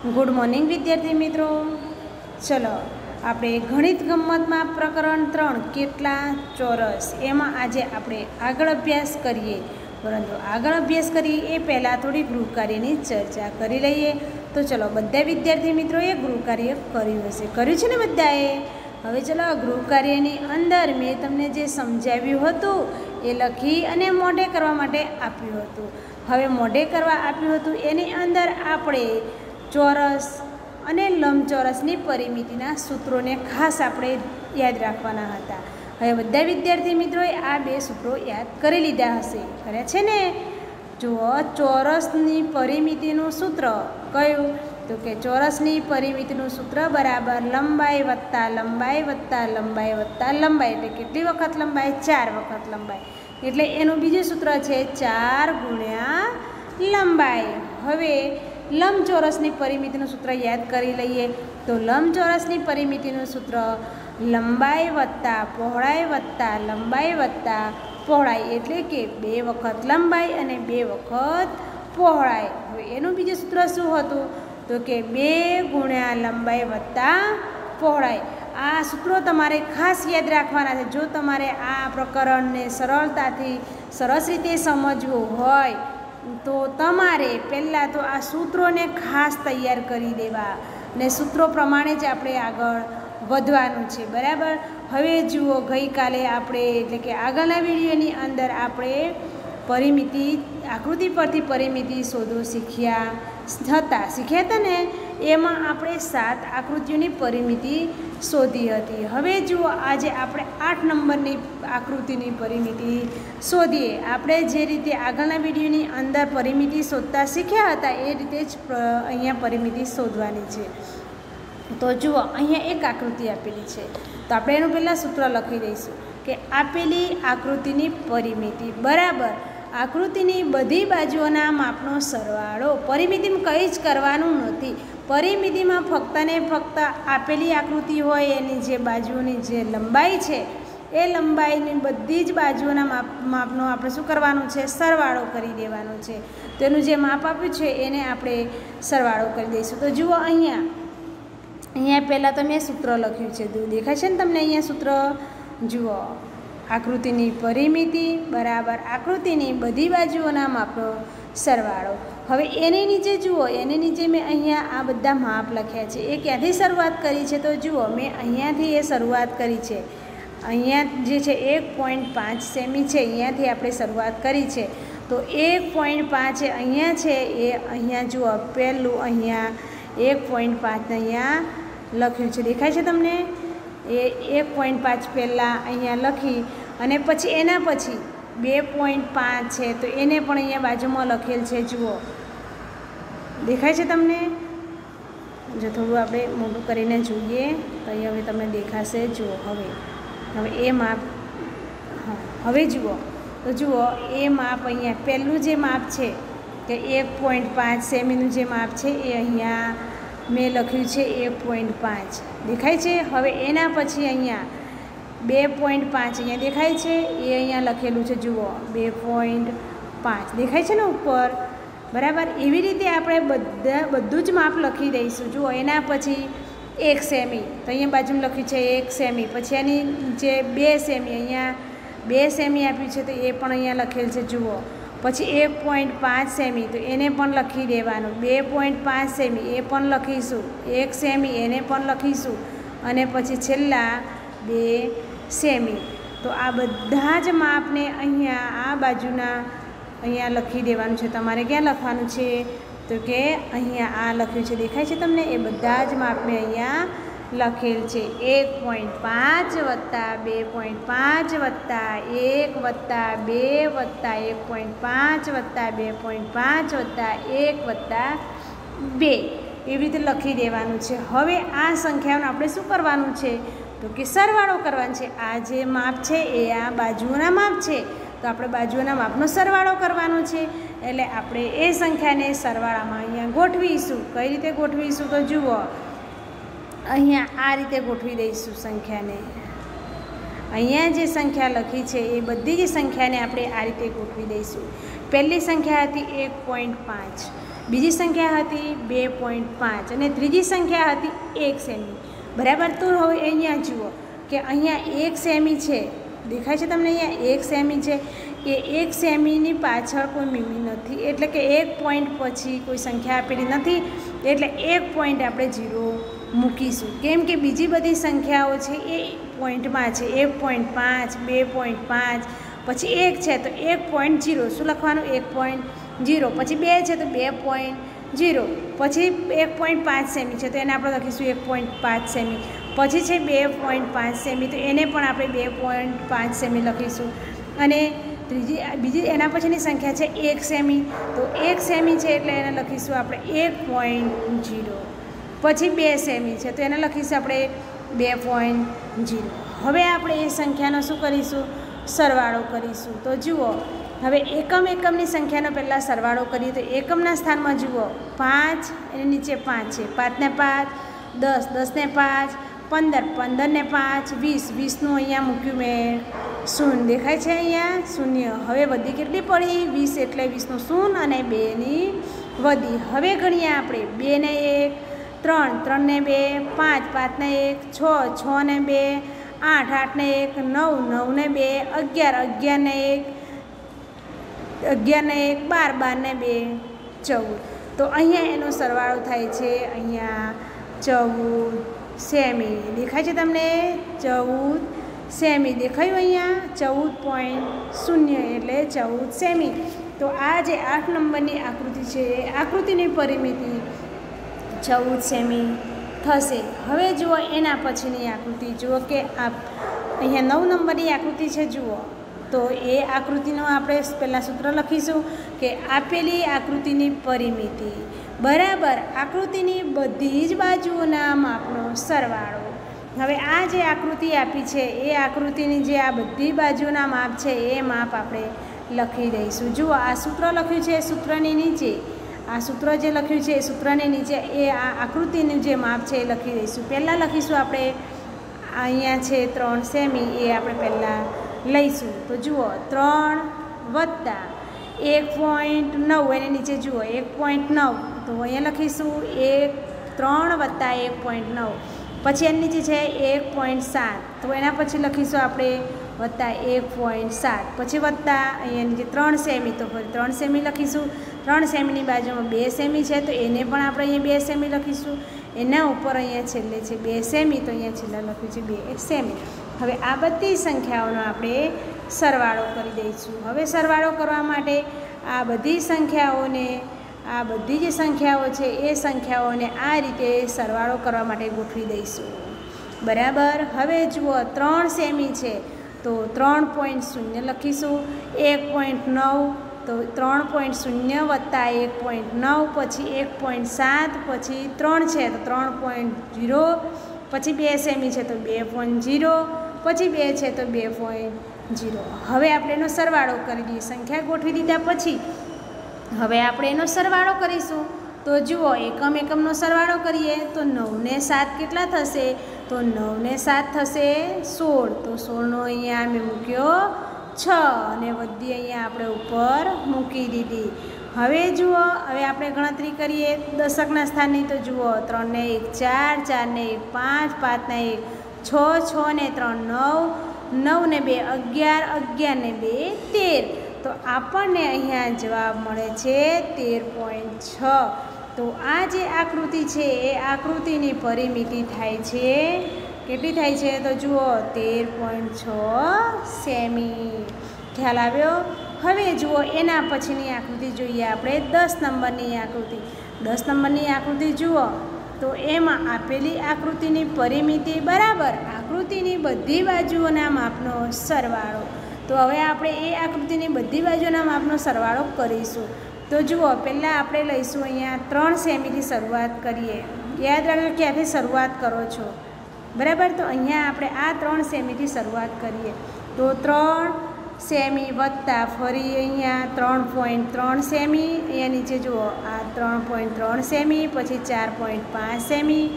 Good morning વિદ્યાર્થી મિત્રો. ચલો આપણે ગણિત ગમ્મતમાં પ્રકરણ 3 કેટલા ચોરસ એમાં આજે આપણે આગળ અભ્યાસ કરીએ. પરંતુ આગળ અભ્યાસ કરીએ એ પહેલાં થોડી ગૃહકાર્યની ચર્ચા કરી લઈએ. તો ચલો બધા વિદ્યાર્થી મિત્રોએ ગૃહકાર્ય કર્યું હશે, કર્યું છે ને બધાએ? હવે ચલો ગૃહકાર્યની અંદર મેં તમને જે સમજાવ્યું હતું એ લખી અને મોઢે કરવા માટે આપ્યું હતું. હવે મોઢે કરવા આપ્યું હતું એની અંદર આપણે ચોરસ અને લંબચોરસની પરિમિતિના સૂત્રોને ખાસ આપણે યાદ રાખવાના હતા. હવે બધા વિદ્યાર્થી મિત્રોએ આ બે સૂત્રો યાદ કરી લીધા હશે, કર્યા છે ને? જુઓ, ચોરસની પરિમિતિનું સૂત્ર કયું? તો કે ચોરસની પરિમિતિનું સૂત્ર બરાબર લંબાઈ વત્તા લંબાઈ વત્તા લંબાઈ વત્તા લંબાઈ. એટલે કેટલી વખત લંબાઈ? 4 વખત લંબાઈ. એટલે એનું બીજું સૂત્ર છે 4 ગુણ્યા લંબાઈ. હવે લંબચોરસની પરિમિતિનું સૂત્ર યાદ કરી લઈએ. તો લંબચોરસની પરિમિતિનું સૂત્ર લંબાઈ વત્તા પહોળાઈ વત્તા લંબાઈ વત્તા પહોળાઈ. એટલે કે 2 વખત લંબાઈ અને 2 વખત પહોળાઈ. હવે એનું બીજું સૂત્ર શું હતું? તો કે 2 ગુણ્યા લંબાઈ વત્તા પહોળાઈ. આ સૂત્રો તમારે ખાસ યાદ રાખવાના છે. જો તમારે આ પ્રકરણને સરળતાથી સરસ રીતે સમજવું હોય તો તમારે પહેલાં તો આ સૂત્રોને ખાસ તૈયાર કરી દેવા ને સૂત્રો પ્રમાણે જ આપણે આગળ વધવાનું છે, બરાબર? હવે જુઓ, ગઈકાલે આપણે એટલે કે આગળના વિડીયોની અંદર આપણે પરિમિતિ આકૃતિ પરથી પરિમિતિ શોધો શીખ્યા હતા ને? એમાં આપણે 7 આકૃતિઓની પરિમિતિ શોધી હતી. હવે જુઓ, આજે આપણે 8 નંબરની આકૃતિની પરિમિતિ શોધીએ. આપણે જે રીતે આગળના વિડીયોની અંદર પરિમિતિ શોધતા શીખ્યા હતા એ રીતે જ અહીંયા પરિમિતિ શોધવાની છે. તો જુઓ, અહીંયા એક આકૃતિ આપેલી છે. તો આપણે એનું પહેલાં સૂત્ર લખી દઈશું કે આપેલી આકૃતિની પરિમિતિ બરાબર આકૃતિની બધી બાજુઓના માપનો સરવાળો. પરિમિતિમાં કંઈ જ કરવાનું નથી. પરિમિતિમાં ફક્ત ને ફક્ત આપેલી આકૃતિ હોય એની જે બાજુઓની જે લંબાઈ છે એ લંબાઈની બધી જ બાજુઓના માપનો આપણે શું કરવાનું છે? સરવાળો કરી દેવાનો છે. તેનું જે માપ આપ્યું છે એને આપણે સરવાળો કરી દઈશું. તો જુઓ, અહીંયા પહેલાં તો મેં સૂત્ર લખ્યું છે. દેખાય છે ને તમને અહીંયા સૂત્ર? જુઓ, આકૃતિની પરિમિતિ બરાબર આકૃતિની બધી બાજુઓના માપનો સરવાળો. હવે એની નીચે જુઓ, એની નીચે મેં અહીંયા આ બધા માપ લખ્યા છે. એ ક્યાંથી શરૂઆત કરી છે? તો જુઓ, મેં અહીંયાથી એ શરૂઆત કરી છે. અહીંયા જે છે 1.5 સેમી છે, અહીંયાથી આપણે શરૂઆત કરી છે. તો 1.5 એ અહીંયા છે, એ અહીંયા જુઓ પહેલું અહીંયા 1.5 અહીંયા લખ્યું છે. દેખાય છે તમને? એ 1.5 પહેલાં અહીંયા લખી અને પછી એના પછી 2.5 છે તો એને પણ અહીંયા બાજુમાં લખેલ છે. જુઓ, દેખાય છે તમને? જો થોડું આપણે મોટું કરીને જોઈએ તો અહીંયા હવે તમને દેખાશે. જુઓ, હવે એ માપ, હવે જુઓ, તો જુઓ એ માપ અહીંયા પહેલું જે માપ છે કે 1.5 સેમીનું જે માપ છે એ અહીંયા મેં લખ્યું છે 1.5. દેખાય છે? હવે એના પછી અહીંયા 2.5 અહીંયા દેખાય છે, એ અહીંયા લખેલું છે. જુઓ, 2.5 દેખાય છે ને ઉપર? બરાબર. એવી રીતે આપણે બધું જ માપ લખી દઈશું. જુઓ, એના પછી 1 સેમી તો અહીંયા બાજુમાં લખ્યું છે 1 સેમી. પછી એની જે 2 સેમી અહીંયા 2 સેમી આપ્યું છે તો એ પણ અહીંયા લખેલ છે. જુઓ, પછી 1.5 સેમી તો એને પણ લખી દેવાનું. 2.5 સેમી એ પણ લખીશું. 1 સેમી એને પણ લખીશું. અને પછી છેલ્લા 2 સેમી. તો આ બધા જ માપને અહીંયા આ બાજુના અહીંયા લખી દેવાનું છે. તમારે ક્યાં લખવાનું છે? તો કે અહીંયા આ લખ્યું છે, દેખાય છે તમને? એ બધા જ માપને અહીંયા લખેલ છે. 1.5 વત્તા 2.5 વત્તા 1 વત્તા 2 વત્તા 1.5 વત્તા 2.5 વત્તા 1 વત્તા 2 એવી રીતે લખી દેવાનું છે. હવે આ સંખ્યાઓને આપણે શું કરવાનું છે? તો કે સરવાળો કરવાનો છે. આ જે માપ છે એ આ બાજુઓના માપ છે, તો આપણે બાજુઓના માપનો સરવાળો કરવાનો છે. એટલે આપણે એ સંખ્યાને સરવાળામાં અહીંયા ગોઠવીશું. કઈ રીતે ગોઠવીશું? તો જુઓ, અહીંયા આ રીતે ગોઠવી દઈશું સંખ્યાને. અહીંયા જે સંખ્યા લખી છે એ બધી જ સંખ્યાને આપણે આ રીતે ગોઠવી દઈશું. પહેલી સંખ્યા હતી 1.5. બીજી સંખ્યા હતી 2.5 અને ત્રીજી સંખ્યા હતી 1 સેમી. બરાબર. તો હવે અહીંયા જુઓ કે અહીંયા 1 સેમી છે, દેખાય છે તમને અહીંયા 1 સેમી છે. એ 1 સેમીની પાછળ કોઈ મીમી નથી, એટલે કે 1 પોઈન્ટ પછી કોઈ સંખ્યા આપેલી નથી, એટલે 1 પોઈન્ટ આપણે 0 મૂકીશું. કેમ કે બીજી બધી સંખ્યાઓ છે એ પોઈન્ટમાં છે. 1.5, 2.5, પછી 1 છે તો 1.0. શું લખવાનું? 1.0. પછી 2 છે તો 2.0. પછી 1.5 સેમી છે તો એને આપણે લખીશું 1.5 સેમી. પછી છે 2.5 સેમી તો એને પણ આપણે 2.5 સેમી લખીશું. અને બીજી એના પછીની સંખ્યા છે 1 સેમી, તો 1 સેમી છે એટલે એને લખીશું આપણે 1.0. પછી 2 સેમી છે તો એને લખીશું આપણે 2.0. હવે આપણે એ સંખ્યાનો શું કરીશું? સરવાળો કરીશું. તો જુઓ હવે એકમની સંખ્યાનો પહેલાં સરવાળો કરીએ તો એકમના સ્થાનમાં જુઓ 5, એની નીચે 5 છે. 5 ને 5 10, 10 ને 5 15, 15 ને 5 20, 20નું અહીંયા મૂક્યું મેં શૂન્ય. દેખાય છે અહીંયા શૂન્ય. હવે વધી કેટલી પડી? 20 એટલે 20નું શૂન્ય અને 2ની વધી. હવે ગણીએ આપણે 2 ને 1 3, 3 ને 2 5, 5 ને 1 6, 6 ને 2 8, 8 ને 1 9, 9 ને 2 11, 11 ને 1 11 ને 1 12, 12 ને 2 14. તો અહીંયા એનો સરવાળો થાય છે અહીંયા 14 સેમી. દેખાય છે તમને? 14 સેમી દેખાયું અહીંયા 14.0 એટલે 14 સેમી. તો આ જે 8 નંબરની આકૃતિ છે એ આકૃતિની પરિમિતિ 14 સેમી થશે. હવે જુઓ એના પછીની આકૃતિ જુઓ કે અહીંયા 9 નંબરની આકૃતિ છે. જુઓ તો એ આકૃતિનું આપણે પહેલાં સૂત્ર લખીશું કે આપેલી આકૃતિની પરિમિતિ બરાબર આકૃતિની બધી જ બાજુઓના માપનો સરવાળો. હવે આ જે આકૃતિ આપી છે એ આકૃતિની જે આ બધી બાજુના માપ છે એ માપ આપણે લખી દઈશું. જુઓ આ સૂત્ર લખ્યું છે, સૂત્રની નીચે આ સૂત્ર જે લખ્યું છે એ સૂત્રની નીચે એ આ આકૃતિનું જે માપ છે એ લખી દઈશું. પહેલાં લખીશું આપણે અહીંયા છે 3 સેમી, એ આપણે પહેલાં લઈશું. તો જુઓ 3 વત્તા 1.9 એની નીચે જુઓ 1.9, તો અહીંયા લખીશું 3 વત્તા 1.9. પછી એની નીચે છે 1.7, તો એના પછી લખીશું આપણે વત્તા 1.7. પછી વત્તા અહીંયા નીચે 3 સેમી, તો ફરી 3 સેમી લખીશું. 3 સેમીની બાજુમાં 2 સેમી છે તો એને પણ આપણે અહીંયા 2 સેમી લખીશું. એના ઉપર અહીંયા છેલ્લે છે 2 સેમી, તો અહીંયા છેલ્લે લખ્યું છે 2 સેમી. હવે આ બધી સંખ્યાઓનો આપણે સરવાળો કરી દઈશું. હવે સરવાળો કરવા માટે આ બધી સંખ્યાઓને આ બધી જે સંખ્યાઓ છે એ સંખ્યાઓને આ રીતે સરવાળો કરવા માટે ગોઠવી દઈશું. બરાબર. હવે જુઓ 3 સેમી છે તો 3.0 લખીશું. 1.9 તો 3.0 વત્તા 1.9, પછી 1.7, પછી 3 છે તો 3.0, પછી 2 સેમી છે તો 2.0, પછી 2 છે તો 2.0. હવે આપણે એનો સરવાળો કરી દઈએ. સંખ્યા ગોઠવી દીધા પછી હવે આપણે એનો સરવાળો કરીશું. તો જુઓ એકમનો સરવાળો કરીએ તો 9 ને 7 કેટલા થશે? તો 9 ને 7 થશે 16. તો 16નો અહીંયા મેં મૂક્યો 6 અને બધી અહીંયા આપણે ઉપર મૂકી દીધી. હવે જુઓ હવે આપણે ગણતરી કરીએ દશકના સ્થાનની. તો જુઓ 3 ને 1 4, 4 ને 1 5, 5 ને 1 6, 6 ને 3 9, 9 ને 2 11, 11 ને 2 13. તો આપણને અહીંયા જવાબ મળે છે 13.6. તો આ જે આકૃતિ છે એ આકૃતિની પરિમિતિ થાય છે કેટલી થાય છે? તો જુઓ 13.6 સેમી. ખ્યાલ આવ્યો? હવે જુઓ એના પછીની આકૃતિ જોઈએ આપણે 10 નંબરની આકૃતિ. 10 નંબરની આકૃતિ જુઓ તો એમાં આપેલી આકૃતિની પરિમિતિ બરાબર આકૃતિની બધી બાજુઓના માપનો સરવાળો. તો હવે આપણે એ આકૃતિની બધી બાજુના માપનો સરવાળો કરીશું. તો જુઓ પહેલાં આપણે લઈશું અહીંયા 3 સેમીથી શરૂઆત કરીએ. યાદ રાખજો ક્યાંથી શરૂઆત કરો છો બરાબર. તો અહીંયા આપણે આ 3 સેમીથી શરૂઆત કરીએ. તો 3 સેમી વત્તા ફરી અહીંયા 3.3 સેમી, અહીંયા નીચે જુઓ આ 3.3 સેમી, પછી 4.5 સેમી,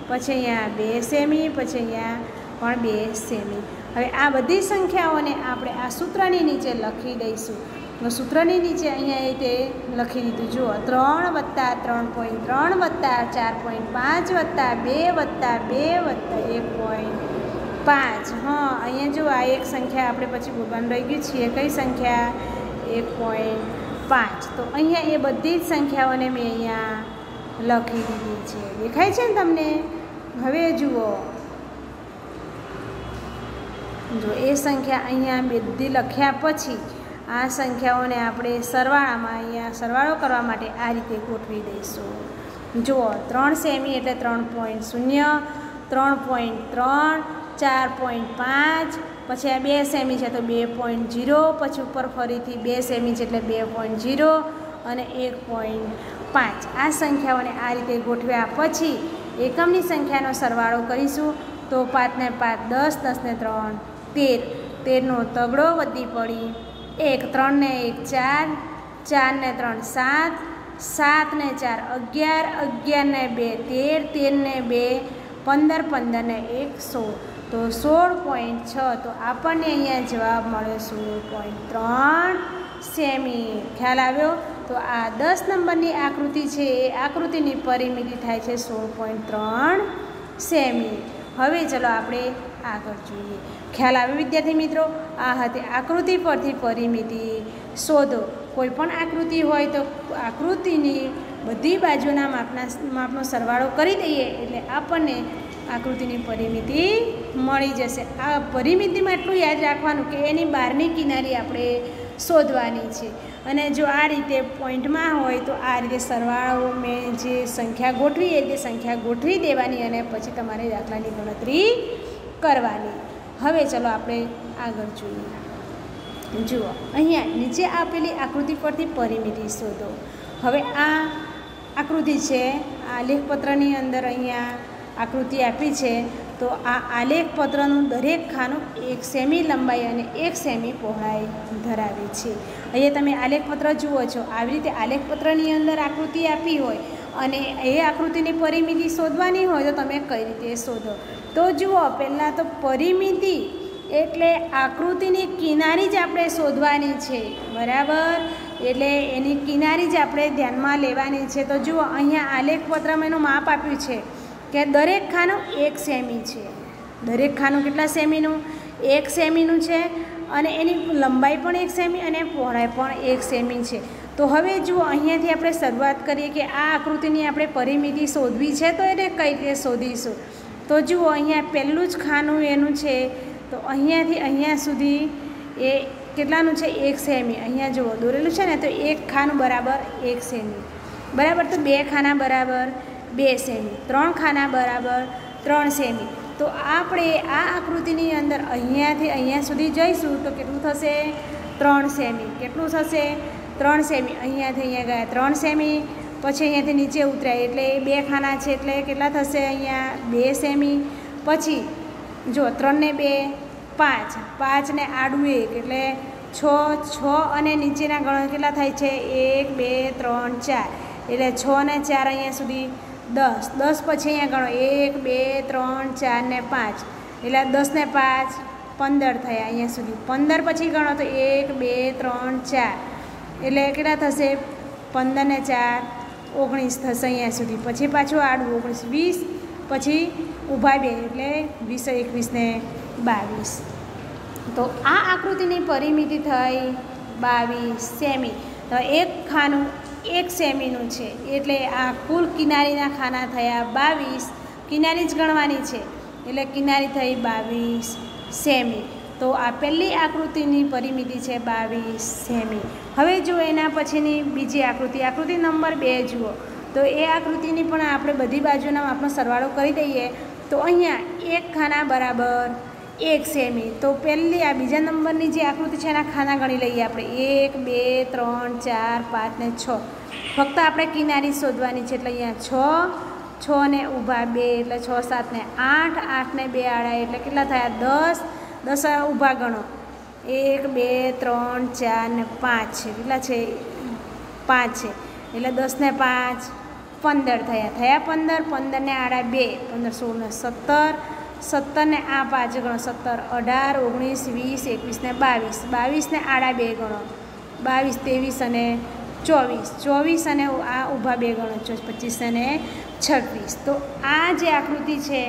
પછી અહીંયા 2 સેમી, પછી અહીંયા પણ 2 સેમી. હવે આ બધી સંખ્યાઓને આપણે આ સૂત્રની નીચે લખી દઈશું. તો સૂત્રની નીચે અહીંયા એ તે લખી દીધું. જુઓ 3 વત્તા 3.3 વત્તા 4.5 વત્તા 2 વત્તા 2 વત્તા 1.5. હા, અહીંયા જુઓ આ એક સંખ્યા આપણે પછી બોલવાનું રહી ગયું છીએ. કઈ સંખ્યા? 1.5. તો અહીંયા એ બધી જ સંખ્યાઓને મેં અહીંયા લખી દીધી છે. દેખાય છે ને તમને? હવે જુઓ, જો એ સંખ્યા અહીંયા બધી લખ્યા પછી આ સંખ્યાઓને આપણે સરવાળામાં અહીંયા સરવાળો કરવા માટે આ રીતે ગોઠવી દઈશું. જુઓ 3 સેમી એટલે 3.0, 3.3, 4.5, પછી આ 2 સેમી છે તો 2.0, પછી ઉપર ફરીથી 2 સેમી છે એટલે 2.0 અને 1.5. આ સંખ્યાઓને આ રીતે ગોઠવ્યા પછી એકમની સંખ્યાનો સરવાળો કરીશું. તો 5 ને 5 10, 10 ને 3 13, 13નો તગડો વધી પડી 1, 3 ને 1 4, 4 ને 3 7, 7 ને 4 11, 11 ને 2 13, 13 ને 2 15, 15 ને 1 16. તો 16.6. તો આપણને અહીંયા જવાબ મળ્યો 16.3 સેમી. ખ્યાલ આવ્યો? તો આ 10 નંબરની આકૃતિ છે એ આકૃતિની પરિમિતિ થાય છે 16.3 સેમી. હવે ચલો આપણે આગળ જોઈએ. ખ્યાલ આવ્યો વિદ્યાર્થી મિત્રો? આ હતી આકૃતિ પરથી પરિમિતિ શોધો. કોઈ પણ આકૃતિ હોય તો આકૃતિની બધી બાજુના માપનો સરવાળો કરી દઈએ એટલે આપણને આકૃતિની પરિમિતિ મળી જશે. આ પરિમિતિમાં એટલું યાદ રાખવાનું કે એની બહારની કિનારી આપણે શોધવાની છે. અને જો આ રીતે પોઈન્ટમાં હોય તો આ રીતે સરવાળો મેં જે સંખ્યા ગોઠવી એ તે સંખ્યા ગોઠવી દેવાની અને પછી તમારે દાખલાની ગણતરી કરવાની. હવે ચલો આપણે આગળ જોઈએ. જુઓ અહીંયા નીચે આપેલી આકૃતિ પરથી પરિમિતિ શોધો. હવે આ આકૃતિ છે, આલેખપત્રની અંદર અહીંયા આકૃતિ આપી છે. તો આ આલેખપત્રનું દરેક ખાનું 1 સેમી લંબાઈ અને 1 સેમી પહોળાઈ ધરાવે છે. અહીંયા તમે આલેખપત્ર જુઓ છો. આવી રીતે આલેખપત્રની અંદર આકૃતિ આપી હોય અને એ આકૃતિની પરિમિતિ શોધવાની હોય તો તમે કઈ રીતે શોધો? તો જુઓ, પહેલાં તો પરિમિતિ એટલે આકૃતિની કિનારી જ આપણે શોધવાની છે, બરાબર? એટલે એની કિનારી જ આપણે ધ્યાનમાં લેવાની છે. તો જુઓ અહીંયા આલેખપત્રમાં એનું માપ આપ્યું છે કે દરેક ખાનું 1 સેમી છે. દરેક ખાનું કેટલા સેમીનું? 1 સેમીનું છે અને એની લંબાઈ પણ 1 સેમી અને પહોળાઈ પણ 1 સેમી છે. તો હવે જુઓ અહીંયાથી આપણે શરૂઆત કરીએ કે આ આકૃતિની આપણે પરિમિતિ શોધવી છે તો એને કઈ રીતે શોધીશું? તો જુઓ અહીંયા પહેલું જ ખાનું એનું છે તો અહીંયાથી અહીંયા સુધી એ કેટલાનું છે? 1 સેમી. અહીંયા જુઓ દોરેલું છે ને, તો એક ખાનું બરાબર 1 સેમી, બરાબર? તો 2 ખાના બરાબર 2 સેમી, 3 ખાના બરાબર 3 સેમી. તો આપણે આ આકૃતિની અંદર અહીંયાથી અહીંયા સુધી જઈશું તો કેટલું થશે? 3 સેમી. કેટલું થશે? 3 સેમી. અહીંયાથી અહીંયા ગયા 3 સેમી. પછી અહીંયાથી નીચે ઉતર્યા એટલે 2 ખાના છે એટલે કેટલા થશે? અહીંયા 2 સેમી. પછી જો 3 ને 2 5, 5 ને આડું 1 એટલે 6, 6 અને નીચેના ગણો કેટલા થાય છે? 1 2 3 4 એટલે 6 ને 4 અહીંયા સુધી 10, 10 પછી અહીંયા ગણો 1 2 3 4 ને 5 એટલે 10 ને 5 15 થયા અહીંયા સુધી. 15 પછી ગણો તો 1 2 3 4 એટલે કેટલા થશે? 15 ને 4 19 થશે અહીંયા સુધી. પછી પાછું આડું 19 20 પછી ઊભા 2 એટલે 20 21 ને 22. તો આ આકૃતિની પરિમિતિ થઈ 22 સેમી. તો એક ખાનું 1 સેમીનું છે એટલે આ કુલ કિનારીના ખાના થયા 22. કિનારી જ ગણવાની છે એટલે કિનારી થઈ 22 સેમી. તો આ પહેલી આકૃતિની પરિમિતિ છે 22 સેમી. હવે જુઓ એના પછીની બીજી આકૃતિ, આકૃતિ નંબર 2 જુઓ. તો એ આકૃતિની પણ આપણે બધી બાજુના માપનો સરવાળો કરી દઈએ તો અહીંયા એક ખાના બરાબર 1 સેમી. તો પહેલી આ બીજા નંબરની જે આકૃતિ છે એના ખાના ગણી લઈએ આપણે 1 2 3 4 5 ને 6. ફક્ત આપણે કિનારી શોધવાની છે એટલે અહીંયા 6 ને ઊભા 2 એટલે 6 7 ને 8, 8 ને 2 આડા એટલે કેટલા થયા? 10, 10 ઊભા ગણો 1 2 3 4 ને 5 છે. કેટલા છે? 5 છે એટલે 10 ને 5 15 થયા 15, 15 ને આડા 2 15 16 ને 17, 17 ને આ 5 ગણો 17 18 19 20 21 ને 22, 22 ને આડા 2 ગણો 22, 23 અને 24 અને આ ઊભા બે ગણો 25 અને 26. તો આ જે આકૃતિ છે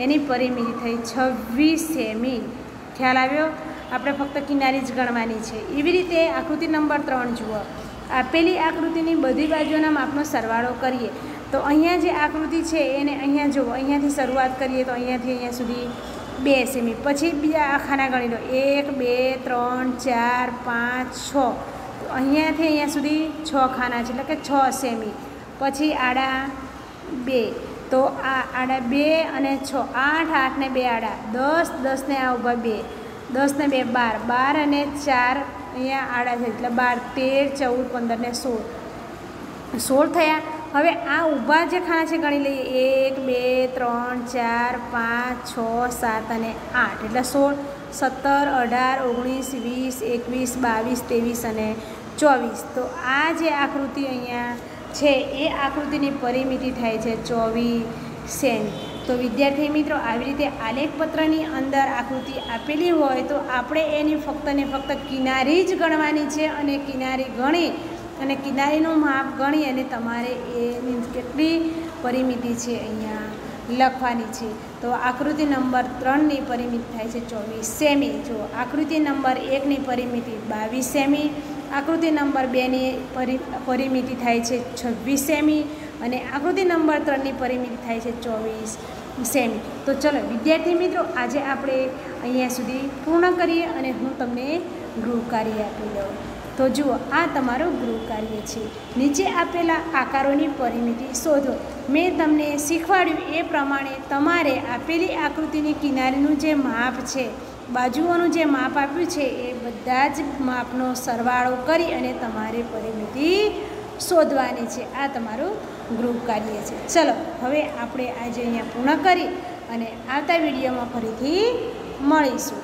એની પરિમિતિ થઈ 26 સેમી. ખ્યાલ આવ્યો? આપણે ફક્ત કિનારી જ ગણવાની છે. એવી રીતે આકૃતિ નંબર 3 જુઓ. આપેલી આકૃતિની બધી બાજુના માપનો સરવાળો કરીએ તો અહીંયા જે આકૃતિ છે એને અહીંયા જુઓ, અહીંયાથી શરૂઆત કરીએ તો અહીંયાથી અહીંયા સુધી 2 સેમી. પછી બીજા આ ખાના ગણી લો, 1, 2, 3, 4, 5, 6. તો અહીંયાથી અહીંયા સુધી 6 ખાના છે, એટલે કે 6 સેમી. પછી આડા 2, તો આ આડા 2 અને 6, 8, 8 ને 2 આડા 10, 10 ને આ ઊભા 2, 10 ને 2 12, 12 અને 4 અહીંયા આડા છે, એટલે 12, 13, 14, 15 ને 16, 16 થયા. હવે આ ઊભા જે ખાના છે ગણી લઈએ, 1, 2, 3, 4, 5, 6, 7 અને 8, એટલે 16, 17, 18, 19, 20, 21, 22, 23 અને 24. તો આ જે આકૃતિ અહીંયા છે એ આકૃતિની પરિમિતિ થાય છે 24 સેમી. તો વિદ્યાર્થી મિત્રો, આવી રીતે આલેખપત્રની અંદર આકૃતિ આપેલી હોય તો આપણે એની ફક્ત ને ફક્ત કિનારી જ ગણવાની છે, અને કિનારી ગણી અને કિનારીનું માપ ગણી અને તમારે એની કેટલી પરિમિતિ છે અહીંયા લખવાની છે. તો આકૃતિ નંબર 3ની પરિમિતિ થાય છે 24 સેમી. જો આકૃતિ નંબર 1ની પરિમિતિ 22 સેમી, આકૃતિ નંબર 2ની પરિમિતિ થાય છે 26 સેમી અને આકૃતિ નંબર 3ની પરિમિતિ થાય છે 24 સેમી. તો ચલો વિદ્યાર્થી મિત્રો, આજે આપણે અહીંયા સુધી પૂર્ણ કરીએ અને હું તમને ગૃહ કાર્ય આપી દઉં. તો જુઓ, આ તમારું ગૃહ કાર્ય છે. નીચે આપેલા આકારોની પરિમિતિ શોધો. મેં તમને શીખવાડ્યું એ પ્રમાણે તમારે આપેલી આકૃતિની કિનારીનું જે માપ છે, બાજુઓનું જે માપ આપ્યું છે એ બધા જ માપનો સરવાળો કરી અને તમારે પરિમિતિ શોધવાની છે. આ તમારું ગૃહ કાર્ય છે. ચલો હવે આપણે આજે અહીંયા પૂર્ણ કરી અને આવતા વિડીયોમાં ફરીથી મળીશું.